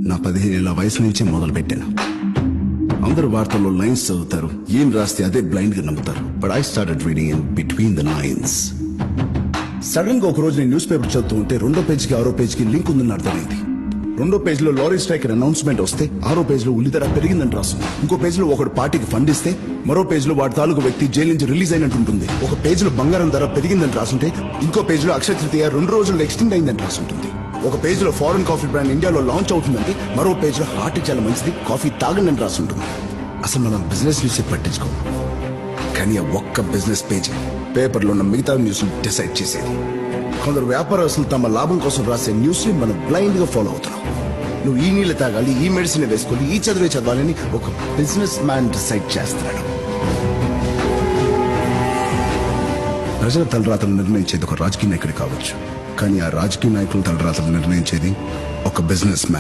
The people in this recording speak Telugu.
నా 15 ఏళ్ల వయసు నుంచే మొదలు పెట్టాను. అందరూ వార్తల్లో లైన్స్ చదువుతారు, ఏం రాస్తే అదే బ్లైండ్ గా నమ్ముతారు. But I started reading in between the lines. Sudden గా ఒక రోజు నేను న్యూస్ పేపర్ చదువుతూ ఉంటే 2వ పేజీకి 6వ పేజీకి లింక్ ఉందని అర్థమైంది. 2వ పేజీలో లారీ స్ట్రైక్ అనౌన్స్మెంట్ వస్తే 6వ పేజీలో ఉల్లి ధర పెరిగిందని రాస్తుంది. ఇంకో పేజీలో ఒకడు పార్టీకి ఫండ్ ఇస్తే మరో పేజీలో వాడి తాలూకు వ్యక్తి జైలు నుంచి రిలీజ్ అయినట్టుంటుంది. ఒక పేజీలో బంగారం ధర పెరిగిందని రాస్తుంటే ఇంకో పేజీలో అక్షయ తృతీయ 2 రోజుల్లో ఎక్స్టెండ్ అయిందని రాస్తుంటుంది. ఒక పేజీలో ఫారెన్ కాఫీ బ్రాండ్ ఇండియాలో లాంచ్ అవుతుందంటే మరో పేజీలో హార్ట్ చాలా మంచిది, కాఫీ తాగండి అని రాస్తుంటుంది. అసలు మనం బిజినెస్ న్యూస్ పట్టించుకోం, కానీ ఆ ఒక్క బిజినెస్ పేజీ పేపర్లో ఉన్న మిగతా న్యూస్ డిసైడ్ చేసేది. కొందరు వ్యాపారస్తులు తమ లాభం కోసం రాసే న్యూస్ ని మనం బ్లైండ్ గా ఫాలో అవుతున్నాం. నువ్వు ఈ నీళ్ళు తాగాలి, ఈ మెడిసిన్ వేసుకోవాలి, ఈ చదివే చదవాలని ఒక బిజినెస్ మ్యాన్ డిసైడ్ చేస్తున్నాడు. ప్రజల తలరాతలు నిర్ణయించేది ఒక రాజకీయ నాయకుడు కావచ్చు, కానీ ఆ రాజకీయ నాయకుల తలరాతలు నిర్ణయించేది ఒక బిజినెస్ మ్యాన్.